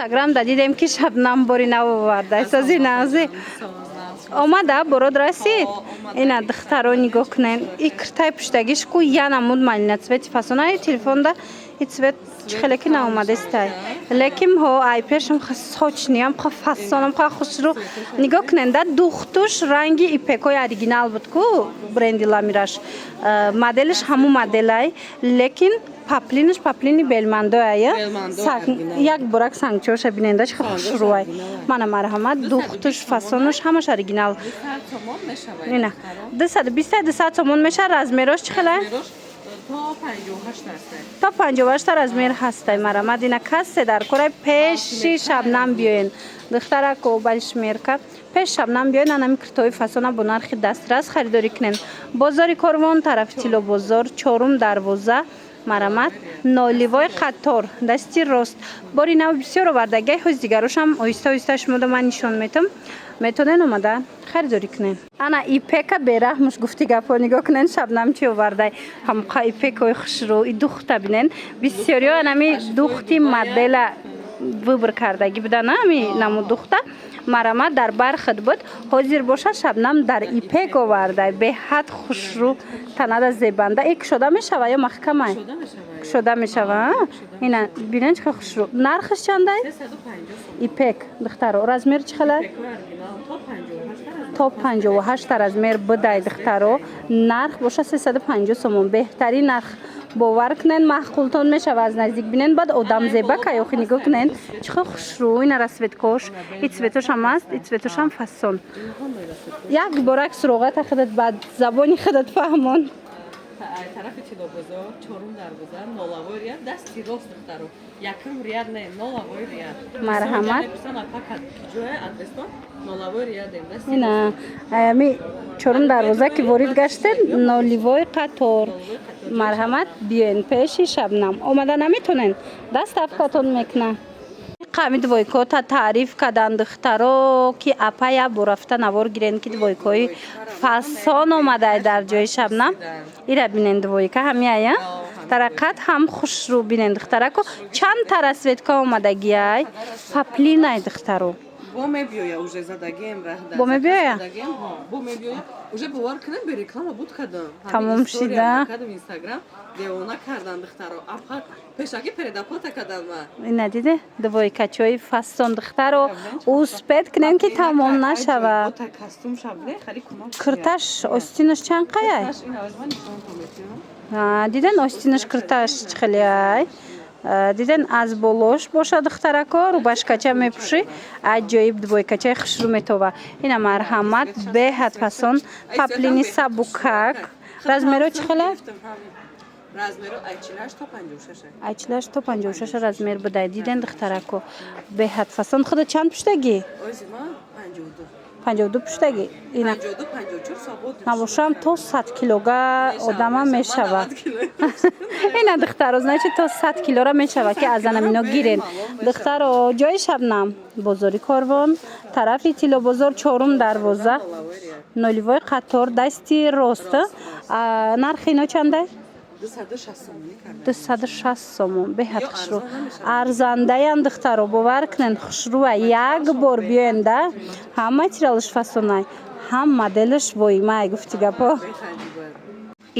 Instagram da дидем ки Шабнам бори нав оварда. Сази нази. Омада бород расид. Ина духтаро нигоҳ кунен. И киртай пуштагиш ку я намуд малина цвети фасона телефонда и цвет хелеки наомадестай. Леким ҳо ай пешам сочниям ха фасонам ха хушру. Нигоҳ кунен да духтуш ранги ипекои оригинал буд ку бренди Ламираш. Моделиш ҳаму моделай, лекин паплиниш паплини белмандоя. Як борак сангчоша бинендаш ха хушруай. Мана марҳамат духтуш фасонуш ҳамаш оригинал. Ина 220 сомон меша размерош чихелай? تا 58 размер ҳастай марҳамат ина кассе дар кора пеши Шабнам биёен духтара ко балшмерка пеш Шабнам биёен анами киртои фасона бо нархи дастрас харидорӣ кунен бозори Корвон тарафи Тило бозор 4 дарвоза марҳамат ноливой қатор дасти рост бори нав бисёр овардаги ҳоз дигарошам оҳиста оҳиста шумода ман нишон метам метонен омада харидорӣ кунен ана ипека бераҳмуш гуфти гапо нигоҳ кунен Шабнам чи овардай ҳамқа ипекои хушрӯ и духта бинен бисёриҳо анами духти модела выбор кардаги буданд ами наму духта марҳамат дар бархат буд ҳозир боша Шабнам дар ипек овардай беҳад хушрӯ танада зебанда и кушода мешава ё маҳкамай кушода мешава ина бинен чихел хушрӯ нархиш чандай ипек духтаро размер чихела то 58 размер будай духтаро нарх боша 350 сомон беҳтарин нарх бовар кунен маҳқултон мешава аз наздик бинен баъд одам зебака ёхи нигоҳ кунен чихел хушрӯ ина расветкош и цветошам аст и цветошам фасон як борак суроғата худат баъд забони худат фаҳмон тарафи Тило бозор 4 дарвоза нолавой рияд дасти рост духтаро якм рияд не нолавой рияд марҳамат фақат ҷоя адрестон нолавой рияд дасти ина ами 4 дарвоза ки ворид гаштед ноливой қатор марҳамат биёен пеши Шабнам омада наметонен даст афкатон мекунад қами двойкота таъриф карданд духтаро ки апая борафта навор гирен ки двойкои фасон омадай дар ҷои Шабнам ира бинен двойка ҳамияя тарақат ҳам хушрӯ бинен духтарако чанд та расветка омадагиай паплинай духтаро бо мебиёя уже задагем раҳда бо мебиёя бо мебиёя уже бовар кунем бе реклама буд кардам тамом шида кардам Instagram девона кардан духтаро апа пешаки передоплата кардам ина диде двойкачои фасон духтаро успед кунем ки тамом нашава костюм шабне хари кумак кирташ остинаш чанд қаяй диден остинаш кирташ чихелияй диден аз болош боша духтарако рубашкача мепӯшӣ аҷоиб двойкачаи хушрӯ метова ина марҳамат беҳад фасон паплини сабукак размеро чихела размеро айчилаш то 56 айчилаш то 56 размер будай диден духтарако беҳад фасон худо чанд пуштагӣ озима 52 пуштагӣ ина 52 свободно набошам то 100 килога одама мешава ина духтаро значит то 100 килора мешава ки аз анамино гирен духтаро ҷои Шабнам бозори Корвон тарафи Тило бозор 4 дарвоза ноливой қатор дасти рост нархи ино чандай 260 сомон беҳад хушрӯ арзандаян духтаро бовар кунен хушрӯа як бор биёен да ҳам материалш фасонай ҳам моделш воимай гуфти гапо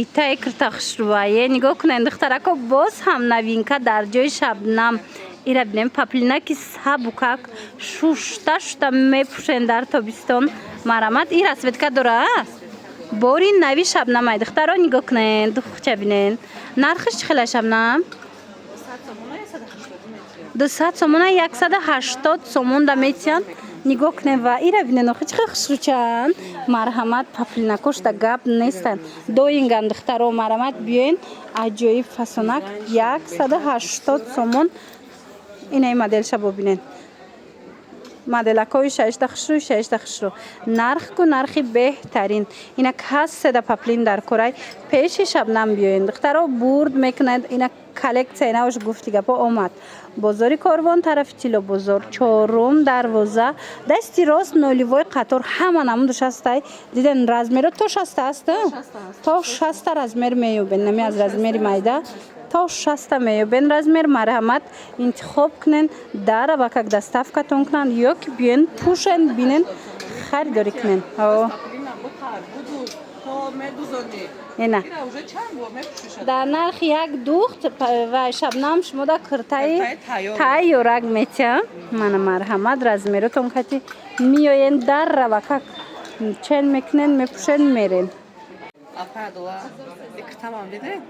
итае кирта хушрӯае нигоҳ кунен духтарако боз ҳам новинка дар ҷои Шабнам ира бинем паплинаки сабукак шушта шушта мепӯшен дар тобистон марҳамат и расветка дора бори нави Шабнамай духтаро нигоҳ кунен духча бинен нархиш чихела Шабнам 200 сомона 180 сомон да метиан нигоҳ кунен ва ира бинен охи чихел хушрӯчанд марҳамат паплинакош да гап нестанд доинган духтаро марҳамат биёен аҷоиб фасонак 180 сомон инаи моделша бобинен моделакои шашта хушрӯ нархку нархи беҳтарин ина касседа паплин дар корай пеши Шабнам биёен духтаро бурд мекунад ина коллекция навош гуфти гапо омад бозори Корвон тарафи Тило бозор 4 дарвоза дасти рост ноливой қатор ҳама намудаш астай диден размеро то 60 аст то 60 размер меёбен нами аз размери майда تا 60 میابین رزمیر مرحمت انتخاب کنن در و که دستافکتون کنن یا که بیان پوشن بینن خریداری کنن اینا در نرخ یک دوخت و شبنم شما در کرتای تای یورگ میتیم من مرحمت رزمیرتون کتی میاین در و که چن میکنن میپوشن میرین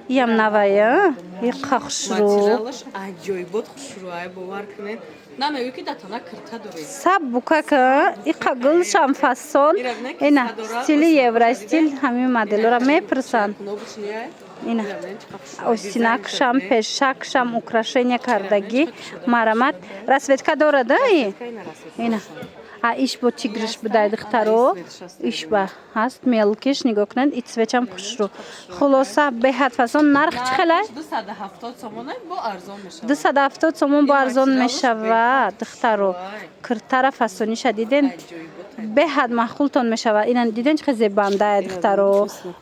ям навая и хахшру материалаш аҷоибот хушрӯай бовар кунед намею ки датона кирта доред саб букака и қагылшам фасон ина стили евро стил ҳами моделора мепирсан ина остинакшам пешакшам украшения кардаги марамат расветка дорада ина а иш бо тигриш будай духтаро иш ба ҳаст мелкиш нигоҳ кунед и цвечам хушру хулоса беҳад фасон нарх чӣ хелай 270 сомон бо арзон мешавад духтаро киртара фасониша диден беҳад маъқултон мешавад ина диден чӣ зебандае духтаро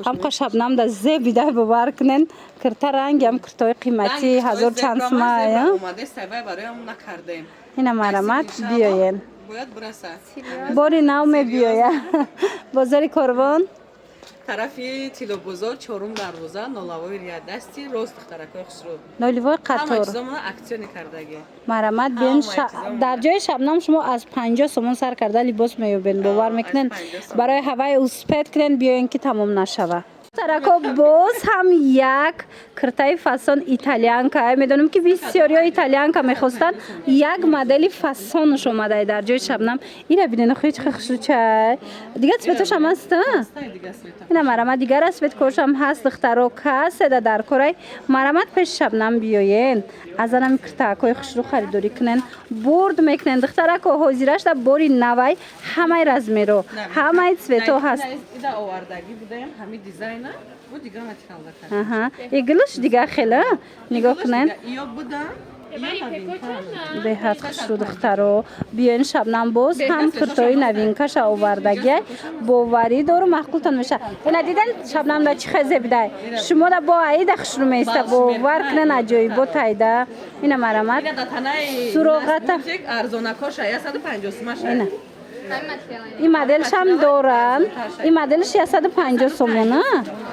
ҳамқа шабнам да зебидай бовар кунен кирта ранги ҳам киртои қиматӣ ҳазор чанд сумая ина марамат биёен бори нав мебиёя бозори корвон тарафи тилобозор чорум дарвоза нолавои риядасти рост духтаракои хусрӯ ноливои қатор чизомона аксиони кардаги марамат биён дар ҷои шабнам шумо аз 50 сомон сар карда либос меёбен бовар мекунен барои ҳаваи успед кунен биёен ки тамом нашава тарако боз ҳам як киртаи фасон итальянка медонам ки бисёриҳо итальянка мехостанд як модели фасонш омадай дар ҷои шабнам ира бинен хои чӣ хушрӯчай дигар цветошам ҳаст ина марамат дигар цветкошам ҳаст духтаро каседа дар корай марамат пеши шабнам биёен аз анами киртаакои хушрӯ харидорӣ кунен бурд мекунен духтарако ҳозирашда бори навай ҳамаи размеро ҳамаи цвето ҳаст иглиш дига хела нигоҳ кунен беҳад хушрӯ духтаро биёин шабнам боз ҳам киртои навинкаша овардагия боварӣ дору маъқултон меша ина диден шабнамда чӣ хезебидай шумода бо аида хушрӯ меиста бовар кунен аҷоибот айда ина марамат суроғата این مدلش هم دارن این مدلش 150 سومونه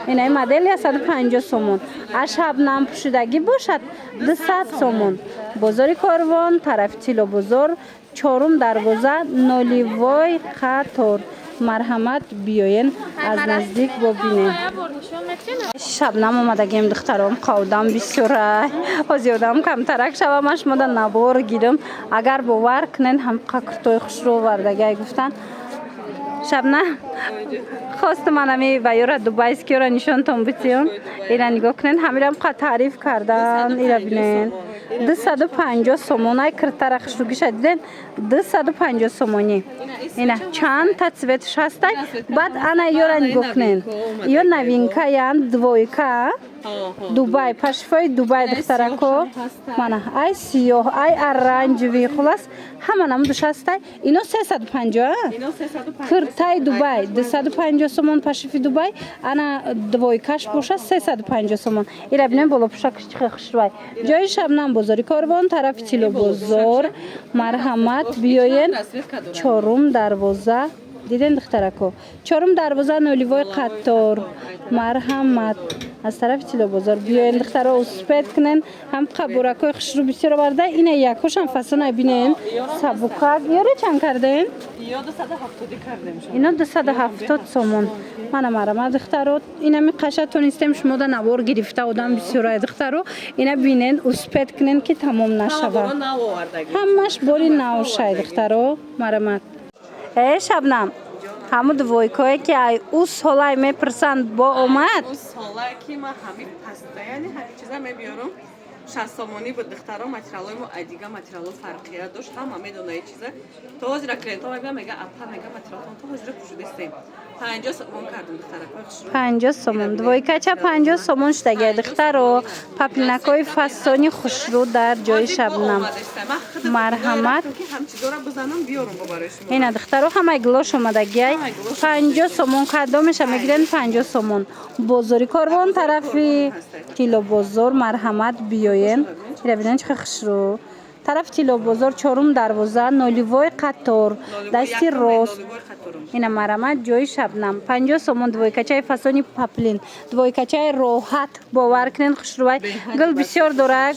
این مدل 150 سومون شبنم پوشیدگی باشد 200 سومون بازار کاروان طرف تیلو بازار چهارم دروازه نولیوای خطر مرحمت بیاین از نزدیک ببینین شبنم اومدگیم دخترام قودم بسیاره از یادم کمترک شوامش ماده نوار گیرم اگر باور کنن هم قکرتوی خوش رو وردگی گفتن شبنم خواست منمی ویورا دوبای سکیورا نشان تون بتیم ایران نگاه کنن همیرم قد تعریف کردن ایران بینین 250 سومونای کرتر خشروگی شدیدن 250 سومونی اینا چند تا цветش هسته بعد انا یورا نگاه کنن یا نوینکا یا دویکا دبی پشفای دبی دخترکو مانا ای سیاه ای ارنجوی خلاص همانم دوش هسته اینو 350 کرتای دبی 250 سومون پشفی دبی انا دویکاش باشه 350 سومون ایرا بینم بالا پوشاکش چه خشروای جای شبنم بازاری کاروان طرف تیلو بازار مرحمت بیاین چهارم دروازه دیدن دخترکو چهارم دروازه نولیوای قطار مرحمت از طرف تیلو بازار بیاین دخترها اسپید کنن هم قبورکای خشرو بسیار آورده اینه یکوش هم فسانه بینین سبوکک یاره چند کردین؟ اینا 270 سومون من مرمه دخترها اینا می قشت تونستیم شما دا نوار گرفته آدم بسیاره دخترها اینا بینین اسپید کنن که تمام نشوه همش باری نوشه دخترها مرمه شبنم همون دویکایی که ای اوس حالای میپرسند با اومد اوس حالایی که ما همین پسته یعنی همین چیزا میبیارم 60 سومونی بود دخترها ماتریالای ما دیگه ماتریال فرقیه داشت هم میدونه این چیزا تو حاضر کلینتا میگه اپا میگه ماتریال تو حاضر پوشیدستیم 50 سومون کردم دخترها 50 سومون دویکا چه 50 سومون شده دخترها پاپلینکای فسانی خوشرو در جای شبنم марҳамат. ҳамчизора бизанам биёрам барои шумо. Ина духтаро ҳамаи глош омадагиай 50 сомон кадо меша мегирен 50 сомон. Бозори Корвон тарафи Тило бозор марҳамат биёен. Ира бинен чӣ хушрӯ. Тарафи Тило бозор 4 дарвоза нулевой қатор дасти рост. Ина марҳамат ҷои Шабнам 50 сомон двойкачаи фасони паплин двойкачаи роҳат бовар кунен хушрӯвай гул бисёр дора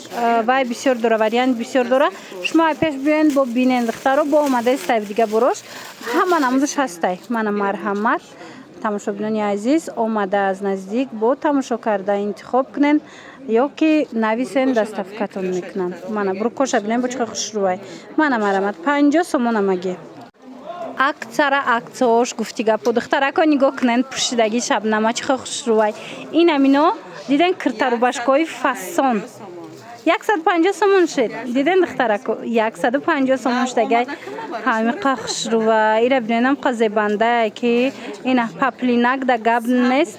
вай бисёр дора вариант бисёр дора шумо пеш биёен бо бинен духтаро бо омадаистай дига борош ҳама намудаш ҳастай мана марҳамат тамошобинони азиз омада аз наздик бо тамошо карда интихоб кунен ё ки нависен доставкатон мекунанд мана бурӯ коша бинен бо чиқа хушрӯвай мана марҳамат 50 сомон амаги акцара акцоош гуфти гапо духтарако нигоҳ кунен пӯшидаги Шабнама чихо хушрӯвай ин амино диден киртарубашкои фасон 150 сомон шед диден духтарако 150 сомон шудагай ҳамиқа хушрӯвай ира биненам қазебанда ки ина паплинак да гап нест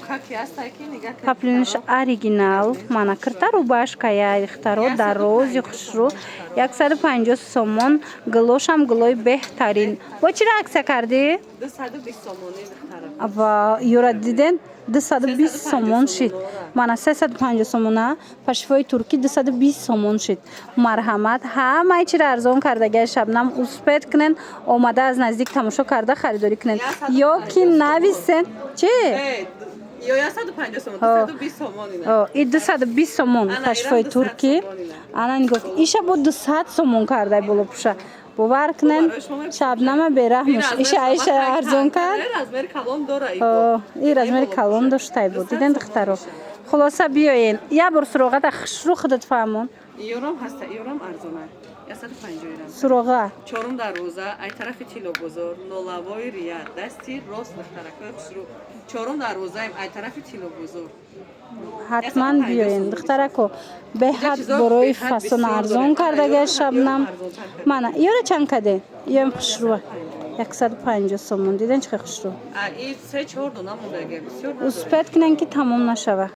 паплиниш оригинал мана киртарубашкая духтаро дарози хушрӯ 150 сомон глошам глои беҳтарин бо чира аксия кардӣ 220 сомони духтара ва юра диден 220 сомон шид мана 350 сомона пашифои турки 220 сомон шид марҳамат ҳамаи чиро арзон кардагиай Шабнам успед кунен омада аз наздик тамошо карда харидорӣ кунен ё ки нависен чи ё 150 сомон 220 сомон ина и 220 сомон пашифои турки ана нигоҳ иша бо 200 сомон кардай боло пуша бовар кунен Шабнама бераҳмуш иша арзон кард размери калон дора и размери калон доштай буд диден духтаро хулоса биёен я бор суроғата хушрӯ худат фаҳмон ёрам ҳаста ёрам арзона 150 рам суроға 4 дарвоза ай тарафи Тило бозор нолавои рия дасти рост духтаракои хушрӯ 4 дарвозаим ай тарафи Тило бозор ҳатман биёен духтарако беҳад борои фасон арзон кардагиай Шабнам мана ёра чанд каде ём хушрӯа 150 сомон диден чӣ хушрӯ ин 3-4 дона мондагиа бисёр успед кунен ки тамом нашава